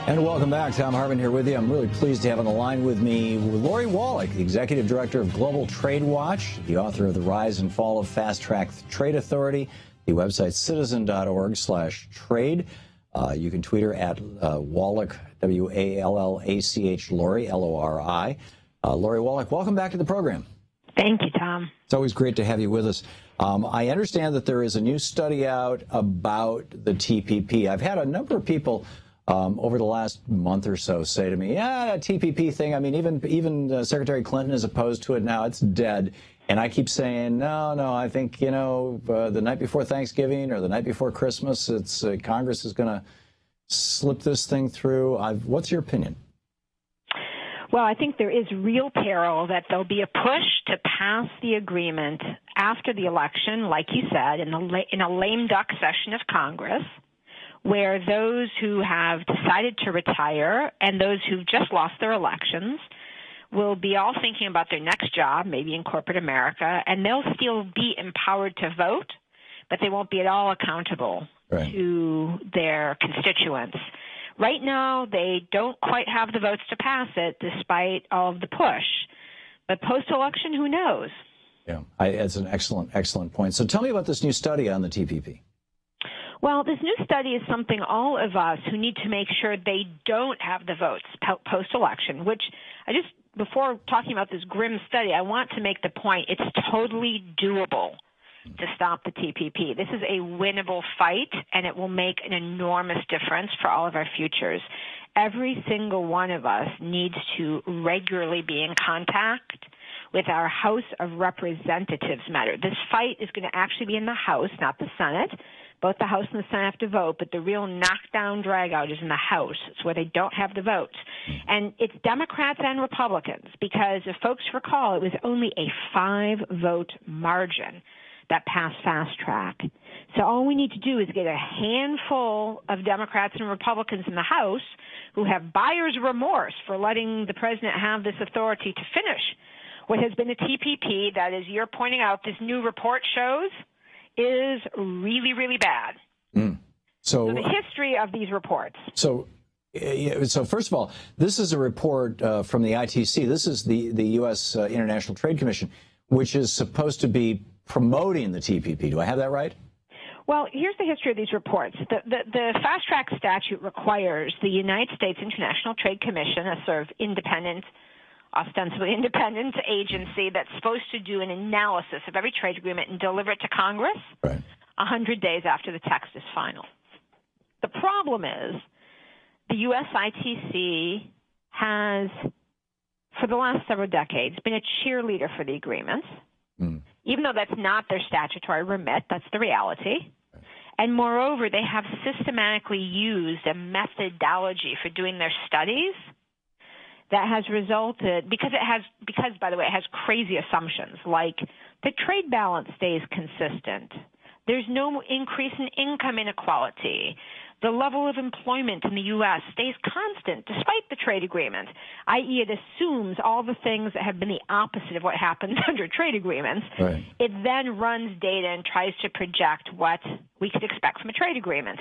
And welcome back. Thom Hartmann here with you. I'm really pleased to have on the line with me Lori Wallach, the Executive Director of Global Trade Watch, the author of The Rise and Fall of Fast Track Trade Authority, the website citizen.org/trade. You can tweet her at Wallach, W-A-L-L-A-C-H, Lori, L-O-R-I. Lori Wallach, welcome back to the program. Thank you, Tom. It's always great to have you with us. I understand that there is a new study out about the TPP. I've had a number of people over the last month or so say to me, yeah, that TPP thing, I mean, even Secretary Clinton is opposed to it now. It's dead. And I keep saying, no, I think, the night before Thanksgiving or the night before Christmas, it's Congress is going to slip this thing through. What's your opinion? Well, I think there is real peril that there'll be a push to pass the agreement after the election, like you said, in a lame duck session of Congress, where those who have decided to retire and those who've just lost their elections will be all thinking about their next job, maybe in corporate America, and they'll still be empowered to vote, but they won't be at all accountable to their constituents. Right now, they don't quite have the votes to pass it, despite all of the push. But post-election, who knows? Yeah, it's an excellent point. So tell me about this new study on the TPP. Well, this new study is something all of us who need to make sure they don't have the votes post-election, which before talking about this grim study, I want to make the point it's totally doable to stop the TPP. This is a winnable fight, and it will make an enormous difference for all of our futures. Every single one of us needs to regularly be in contact with our House of Representatives matter. This fight is going to actually be in the House, not the Senate. Both the House and the Senate have to vote, but the real knockdown dragout is in the House. It's where they don't have the votes. And it's Democrats and Republicans, because if folks recall, it was only a 5-vote margin that passed fast track. So all we need to do is get a handful of Democrats and Republicans in the House who have buyer's remorse for letting the president have this authority to finish what has been a TPP that, as you're pointing out, this new report shows is really, really bad. So the history of these reports. So first of all, this is a report from the ITC. This is the U.S. International Trade Commission, which is supposed to be promoting the TPP. Do I have that right? Well, here's the history of these reports. The fast track statute requires the United States International Trade Commission, a sort of ostensibly independent agency that's supposed to do an analysis of every trade agreement and deliver it to Congress 100 days after the text is final. The problem is the U.S. ITC has, for the last several decades, been a cheerleader for the agreements, even though that's not their statutory remit. That's the reality. And moreover, they have systematically used a methodology for doing their studies that has resulted, because, by the way, it has crazy assumptions, like the trade balance stays consistent, there's no increase in income inequality, the level of employment in the U.S. stays constant despite the trade agreement, i.e. it assumes all the things that have been the opposite of what happens under trade agreements. It then runs data and tries to project what we could expect from a trade agreement.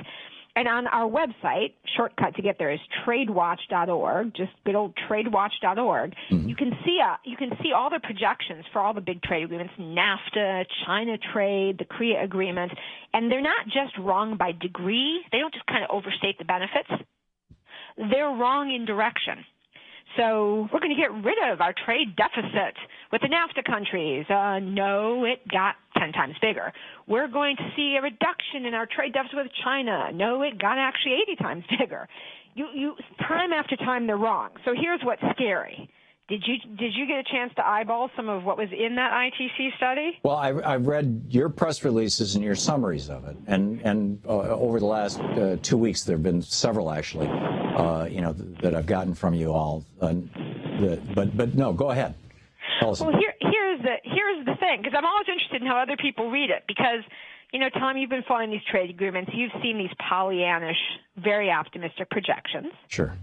And on our website, shortcut to get there is tradewatch.org, just good old tradewatch.org. You can see all the projections for all the big trade agreements, NAFTA, China trade, the Korea agreement, and they're not just wrong by degree. They don't just kind of overstate the benefits. They're wrong in direction. So we're going to get rid of our trade deficit with the NAFTA countries. No, it got 10 times bigger. We're going to see a reduction in our trade deficit with China. No, it got actually 80 times bigger. You time after time, they're wrong. So here's what's scary. Did you get a chance to eyeball some of what was in that ITC study? Well, I've read your press releases and your summaries of it, and over the last 2 weeks there have been several actually, that I've gotten from you all. But no, go ahead. Well, here's the thing, because I'm always interested in how other people read it. Because Tom, you've been following these trade agreements. You've seen these Pollyannish, very optimistic projections. Sure.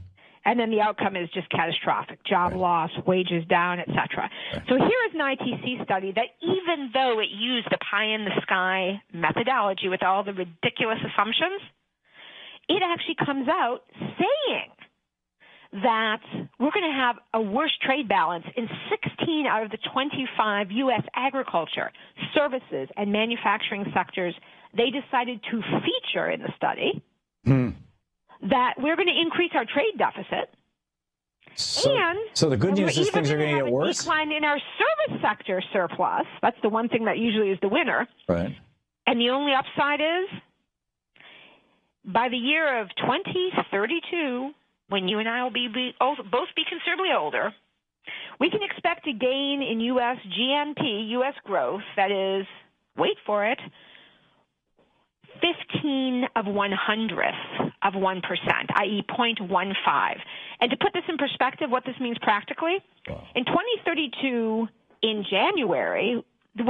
And then the outcome is just catastrophic, job loss, wages down, et cetera. So here is an ITC study that, even though it used the pie-in-the-sky methodology with all the ridiculous assumptions, it actually comes out saying that we're going to have a worse trade balance in 16 out of the 25 U.S. agriculture, services, and manufacturing sectors they decided to feature in the study, that we're going to increase our trade deficit. So the good news is things are going to get worse? Decline in our service sector surplus. That's the one thing that usually is the winner. Right. And the only upside is, by the year of 2032, when you and I will both be considerably older, we can expect a gain in U.S. GNP, U.S. growth, that is, wait for it, 15 of 100th of 1%, i.e. 0.15. And to put this in perspective, what this means practically, in 2032, in January, the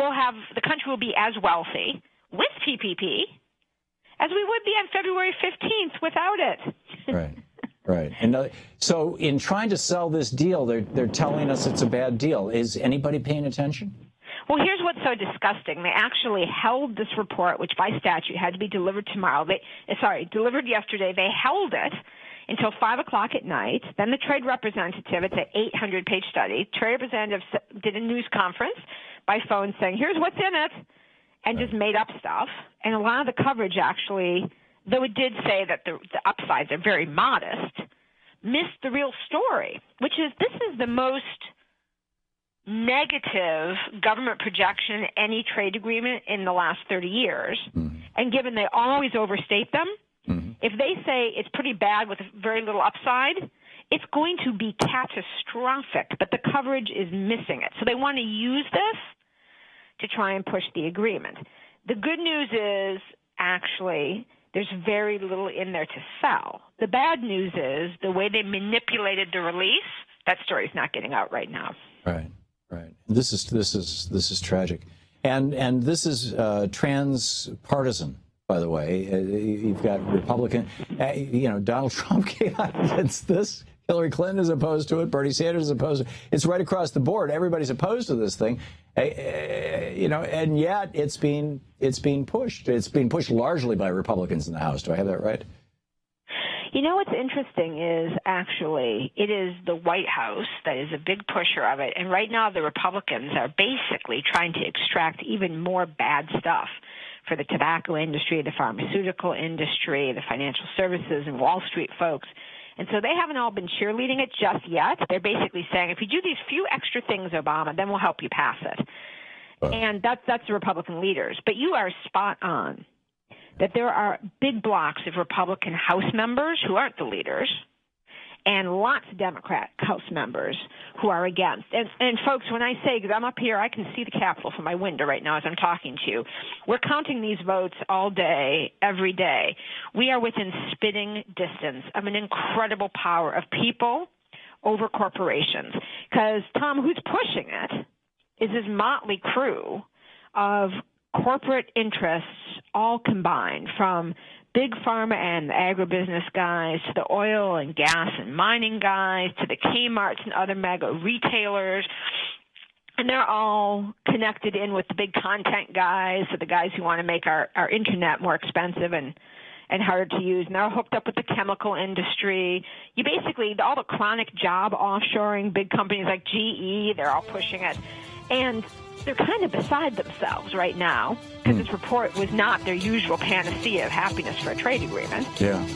country will be as wealthy with TPP as we would be on February 15th without it. Right. Right. And so in trying to sell this deal, they're telling us it's a bad deal. Is anybody paying attention? Well, here's what's so disgusting. They actually held this report, which by statute had to be delivered delivered yesterday. They held it until 5 o'clock at night. Then the trade representative, it's an 800-page study, trade representative did a news conference by phone saying, here's what's in it, and just made up stuff. And a lot of the coverage actually, though it did say that the upsides are very modest, missed the real story, which is this is the most negative government projection any trade agreement in the last 30 years. And given they always overstate them, if they say it's pretty bad with very little upside, it's going to be catastrophic, but the coverage is missing it. So they want to use this to try and push the agreement. The good news is actually there's very little in there to sell. The bad news is the way they manipulated the release, that story's not getting out right now. Right. Right. This is tragic, and this is transpartisan. By the way, you've got Republican. Donald Trump came out against this. Hillary Clinton is opposed to it. Bernie Sanders is opposed to it. It's right across the board. Everybody's opposed to this thing. And yet it's being pushed. It's being pushed largely by Republicans in the House. Do I have that right? You know what's interesting is actually it is the White House that is a big pusher of it. And right now the Republicans are basically trying to extract even more bad stuff for the tobacco industry, the pharmaceutical industry, the financial services, and Wall Street folks. And so they haven't all been cheerleading it just yet. They're basically saying, if you do these few extra things, Obama, then we'll help you pass it. And that's the Republican leaders. But you are spot on that there are big blocks of Republican House members who aren't the leaders and lots of Democrat House members who are against. And folks, when I say, because I'm up here, I can see the Capitol from my window right now as I'm talking to you. We're counting these votes all day, every day. We are within spitting distance of an incredible power of people over corporations. Because, Tom, who's pushing it is this motley crew of corporate interests all combined, from big pharma and the agribusiness guys to the oil and gas and mining guys to the Kmarts and other mega retailers. And they're all connected in with the big content guys, so the guys who want to make our internet more expensive and harder to use. And they're hooked up with the chemical industry. You basically, all the chronic job offshoring, big companies like GE, they're all pushing it. And they're kind of beside themselves right now because this report was not their usual panacea of happiness for a trade agreement. Yeah.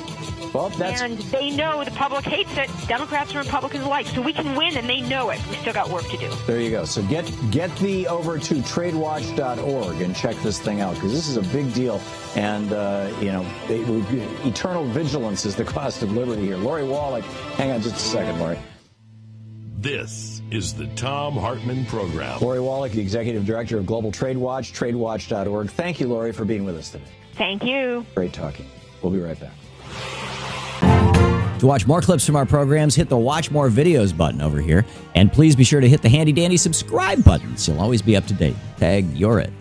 Well, and they know the public hates it. Democrats and Republicans alike. So we can win, and they know it. We still got work to do. There you go. So get thee over to tradewatch.org and check this thing out, because this is a big deal. And, eternal vigilance is the cost of liberty here. Lori Wallach, hang on just a second, Lori. This is the Thom Hartmann Program. Lori Wallach, the Executive Director of Global Trade Watch, tradewatch.org. Thank you, Lori, for being with us today. Thank you. Great talking. We'll be right back. To watch more clips from our programs, hit the Watch More Videos button over here. And please be sure to hit the handy-dandy subscribe button so you'll always be up to date. Tag, you're it.